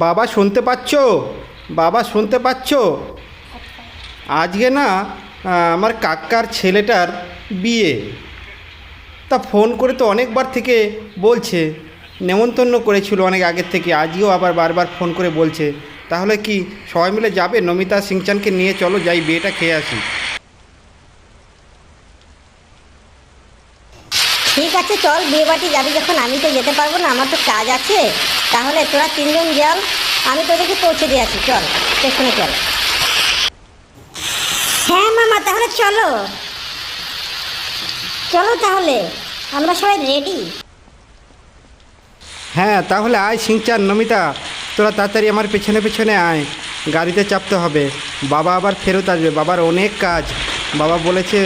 বাবা শুনতে পাচ্ছ? বাবা শুনতে পাচ্ছ? আজকে না আমার কাকার ছেলেটার বিয়ে। তা ফোন করে তো অনেকবার থেকে বলছে, নেমন্তন্ন করেছিল অনেক আগের থেকে, আজকেও আবার বারবার ফোন করে বলছে। তাহলে কি সবাই মিলে যাবে? নমিতা সিংচানকে নিয়ে চলো যাই, বিয়েটা খেয়ে আসি। ঠিক আছে, চল বিয়ে বাড়ি যাবি যখন। আমি তো যেতে পারবো না, আমার তো কাজ আছে। তাহলে তোরা তিনজন যাও, আমি তোদেরকে পৌঁছে দিয়ে আসি। চল স্টেশনে চল। হ্যাঁ মামা, তাহলে চলো চলো, তাহলে আমরা সবাই রেডি। হ্যাঁ তাহলে আয় সিংচান, নমিতা, তোরা তাড়াতাড়ি আমার পেছনে পেছনে আয়, গাড়িতে চাপতে হবে। বাবা আবার ফেরত আসবে, বাবার অনেক কাজ, বাবা বলেছে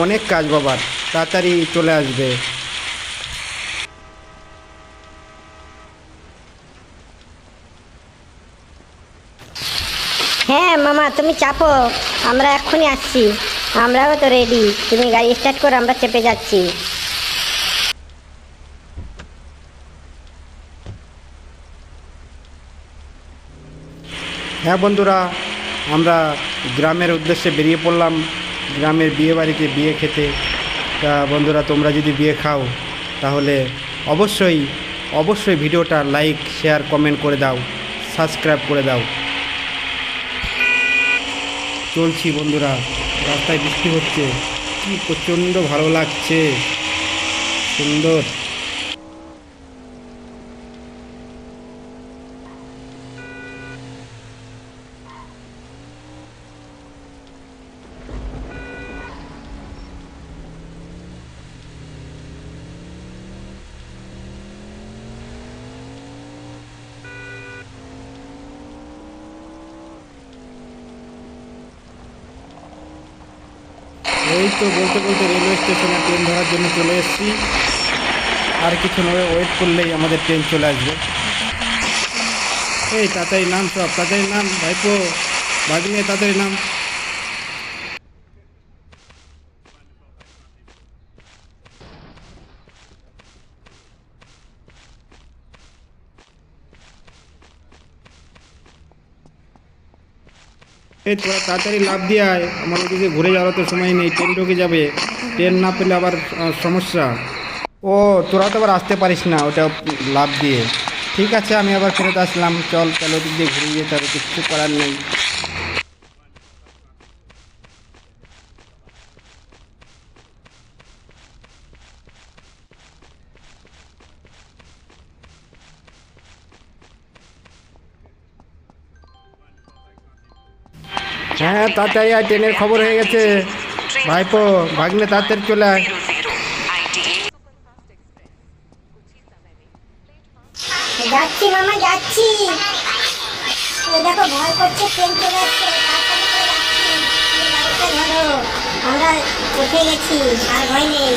অনেক কাজ বাবার, তাড়াতাড়ি চলে আসবে। হ্যাঁ মামা, তুমি চাপো, আমরা এক্ষুনি আসছি। আমরাও তো রেডি, তুমি গাড়ি স্টার্ট করো, আমরা চেপে যাচ্ছি। হ্যাঁ বন্ধুরা, আমরা গ্রামের উদ্দেশ্যে বেরিয়ে পড়লাম, গ্রামের বিয়ে বাড়িতে বিয়ে খেতে। তা বন্ধুরা, তোমরা যদি বিয়ে খাও তাহলে অবশ্যই অবশ্যই ভিডিওটা লাইক শেয়ার কমেন্ট করে দাও, সাবস্ক্রাইব করে দাও। চলছি বন্ধুরা, রাস্তায় বৃষ্টি হচ্ছে, কি প্রচণ্ড ভালো লাগছে, সুন্দর। এই তো বলতে বলতে রেলওয়ে স্টেশনে ট্রেন ধরার জন্য চলে এসেছি। আর কিছু নয়, ওয়েট করলেই আমাদের ট্রেন চলে আসবে। এই তাড়াতাড়ি নাম, সব তাড়াতাড়ি নাম, ভাইপো ভাগ্নে তাড়াতাড়ি নাম। এই তোরা তাড়াতাড়ি লাফ দিয়ে আয়, আমার ওদিকে ঘুরে যাওয়ার তো সময় নেই, ট্রেন ঢুকে যাবে, ট্রেন না পেলে আবার সমস্যা। ও তোরা তো আবার আসতে পারিস না ওটা লাফ দিয়ে। ঠিক আছে, আমি আবার ফেরত আসলাম, চল তাহলে ওদিক দিয়ে ঘুরে যেতে হবে, কিছু করার নেই। হ্যাঁ তাড়াতাড়ি আয়, ট্রেনের খবর হয়ে গেছে, ভাইপো ভাগ্নে তাড়াতাড়ি চলে আয়। যাচ্ছি মামা, যাচ্ছি। এই দেখো, ভয় করছে, ট্রেন চলে আসছে, তাড়াতাড়ি করে যাচ্ছি। এই গাড়িটা ধরো, আমরা উঠে গেছি, আর ভয় নেই।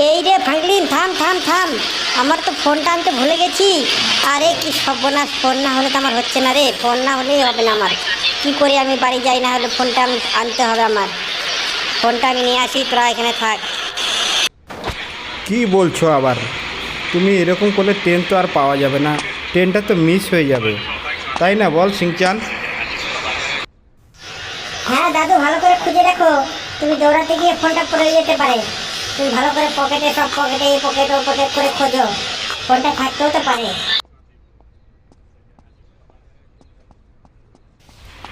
এই রে ফাগলিন, থাম থাম থাম, আমার তো ফোনটা আনতে ভুলে গেছি। আরে কি সর্বনাশ, ফোন না হলে তো আমার হচ্ছে না রে, ফোন না হলেই হবে না আমার। কি করি আমি, বাড়ি যাই, না হলে ফোনটা আমি আনতে হবে আমার। ফোনটা আমি নিয়ে আসি, তোরা এখানে থাক। কি বলছো আবার? তুমি এরকম করলে ট্রেন তো আর পাওয়া যাবে না, ট্রেনটা তো মিস হয়ে যাবে, তাই না বল সিংচান? হ্যাঁ দাদু, ভালো করে খুঁজে দেখো, তুমি দৌড়াতে গিয়ে ফোনটা পড়ে যেতে পারে। তুমি ভালো করে পকেটে, সব পকেটে, এই পকেট ও পকেট করে খোঁজো, ফোনটা থাকতেও তো পারে।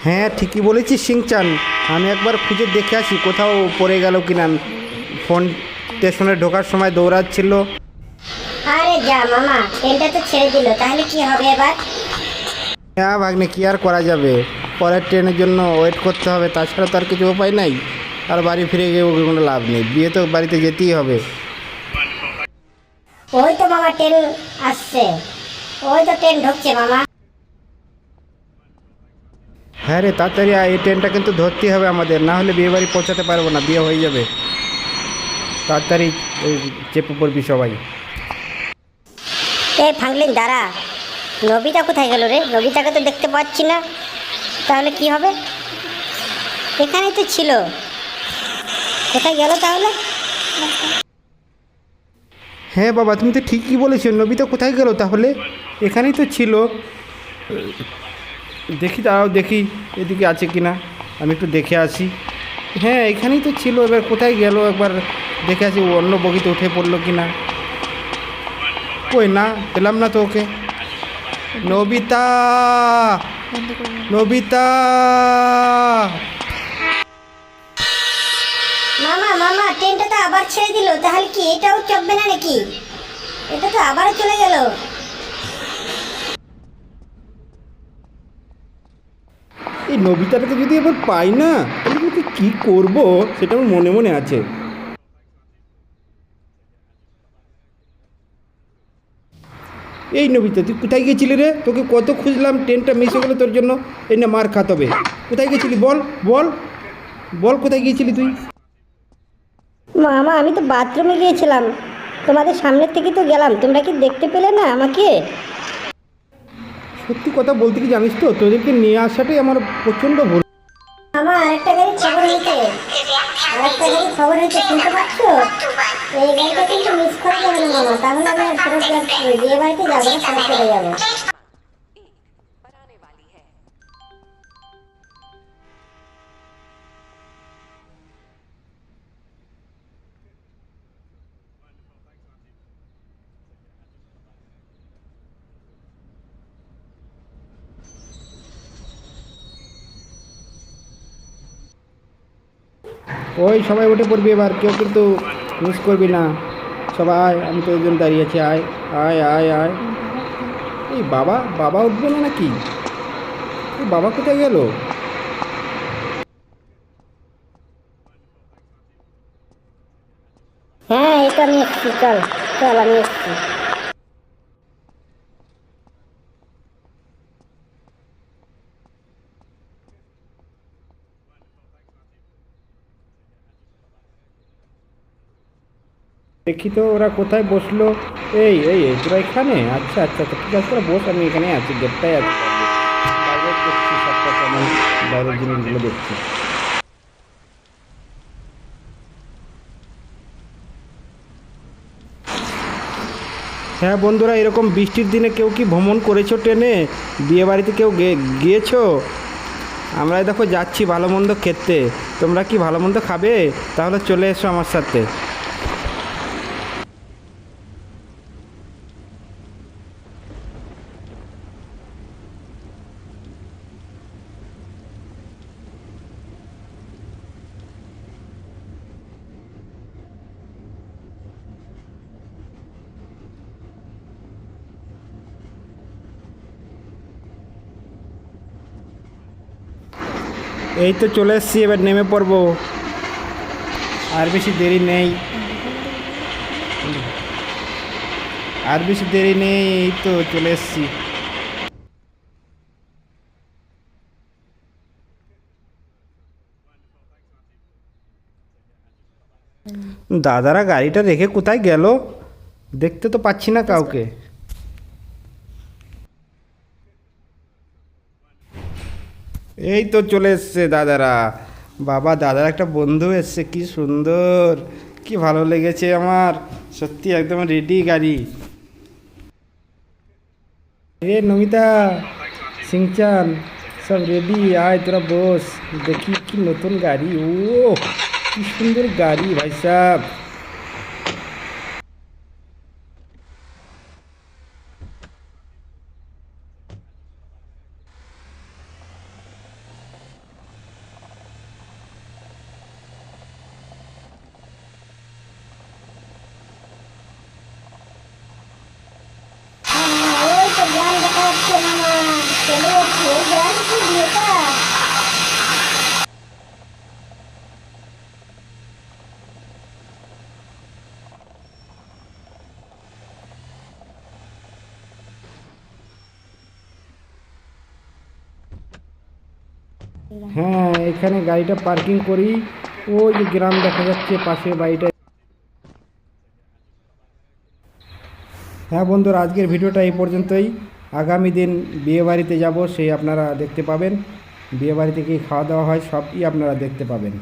হ্যাঁ ঠিকই বলেছিস সিংচান, আমি একবার খুঁজে দেখে আসি কোথাও পড়ে গেল কিনা। ফোন স্টেশনে ঢোকার সময় দৌড়াচ্ছিল। আরে যা মামা, ট্রেনটা তো ছেড়ে দিল, তাহলে কি হবে এবার? হ্যাঁ ভাগ্নে, কি আর করা যাবে, পরের ট্রেনের জন্য ওয়েট করতে হবে, তাছাড়া তো আর কিছু উপায় নাই। আর বাড়ি ফিরে গিয়ে কোনো লাভ নেই, বিয়ে তো বাড়িতে যেতেই হবে। ওই তো মামা ট্রেন আসছে, ওই তো ট্রেন ঢুকছে মামা। হ্যাঁ রে তাড়াতাড়ি আয়, এই ট্রেনটা কিন্তু ধরতেই হবে আমাদের, না হলে বিয়ে বাড়ি পৌঁছাতে পারবো না, বিয়ে হয়ে যাবে। তাড়াতাড়ি ওই চেপে পড়বি সবাই। এই ফাংলিন দাঁড়া, নবিতা কোথায় গেল রে? নবিতাকে তো দেখতে পাচ্ছি না, তাহলে কি হবে? এখানেই তো ছিল, কোথায় গেল তাহলে? হ্যাঁ বাবা, তুমি তো ঠিকই বলেছো, নবিতা কোথায় গেল তাহলে? এখানেই তো ছিল। দেখি, দাঁড়াও দেখি এদিকে আছে কি না, আমি একটু দেখে আসি। হ্যাঁ এখানেই তো ছিল, এবার কোথায় গেল একবার দেখে আসি, অন্য বগিতে উঠে পড়লো কি না। কই না, পেলাম না তো ওকে। Nobita, Nobita! মামা মামা, ট্রেনটা তো আবার ছেড়ে দিল, তাহলে কি এটাও চাপবে না নাকি? এটা তো আবারও চলে গেল। এই নবিতাটাকে যদি এবার পাই না, তাহলে কিন্তু কী করবো সেটা আমার মনে মনে আছে। এই নবিতা, তুই কোথায় গেছিলি রে? তোকে কত খুঁজলাম, ট্রেনটা মিস হয়ে গেলো তোর জন্য। এই না, মার খাতে হবে। কোথায় গেছিলি বল, বল, বল কোথায় গিয়েছিলি তুই? মামা, আমি তো বাথরুমে গিয়েছিলাম, তোমাদের সামনের থেকে তো গেলাম, তোমরা কি দেখতে পেলে না আমাকে? সত্যি কথা বলতে কি জানিস তো, তোদেরকে নিয়ে আসাটাই আমার প্রচণ্ড ভুল। মামা, আরেকটা গাড়ির খবর হয়েছে, আরেকটা গাড়ির খবর হয়েছে, শুনতে পাচ্ছ? এই গাড়িটা কিন্তু মিস করা যাবে না মামা, তাহলে আমি আর ফেরত যাচ্ছি, বিয়ে বাড়িতে যাবো না, ফেরত চলে যাবো। ওই সবাই উঠে পড়বি এবার, কেউ কিন্তু মিস করবি না। সবাই, আমি তোর জন্য দাঁড়িয়ে আছি, আয় আয় আয় আয়। এই বাবা, বাবা উঠবে না নাকি? এই বাবা কোথায় গেল? হ্যাঁ, এই তো আমি এসছি, চল চল, আমি এসছি। দেখি তো ওরা কোথায় বসলো। এই এই এই, তোরা এখানে? আচ্ছা আচ্ছা আচ্ছা, ঠিক আছে, তোরা বস, আমি এখানে আছি, গেটটাই আছি। বাইরে দেখছি সবটা কেমন, বাইরের জিনিসগুলো দেখছি। হ্যাঁ বন্ধুরা, এরকম বৃষ্টির দিনে কেউ কি ভ্রমণ করেছো ট্রেনে? বিয়ে বাড়িতে কেউ গিয়েছো? আমরা দেখো যাচ্ছি ভালো মন্দ খেতে। তোমরা কি ভালো মন্দ খাবে? তাহলে চলে এসো আমার সাথে। এই তো চলে এসছি, এবার নেমে পড়বো, আর বেশি দেরি নেই, আর বেশি দেরি নেই, এই তো চলে এসছি। দাদারা গাড়িটা রেখে কোথায় গেল? দেখতে তো পাচ্ছি না কাউকে। এই তো চলে এসছে দাদারা। বাবা, দাদার একটা বন্ধু এসছে, কি সুন্দর, কি ভালো লেগেছে আমার, সত্যি একদম রেডি গাড়ি। এ নমিতা, সিংচান, সব রেডি, আয় তোরা বস, দেখি কি নতুন গাড়ি। ও কি সুন্দর গাড়ি ভাই সাহেব। ওই তো গ্রাম দেখা যাচ্ছে মামা, চলে যাচ্ছে, ওই গ্রাম কি বিয়েটা? হ্যাঁ, এখানে গাড়িটা পার্কিং করি। ওই যে গ্রাম দেখা যাচ্ছে পাশের বাড়িটা। হ্যাঁ বন্ধুরা, আজকের ভিডিওটা এই পর্যন্তই। আগামী দিন বিয়ে বাড়িতে যাব, সেই আপনারা দেখতে পাবেন। বিয়েবাড়িতে কী খাওয়া দাওয়া হয় সবই আপনারা দেখতে পাবেন।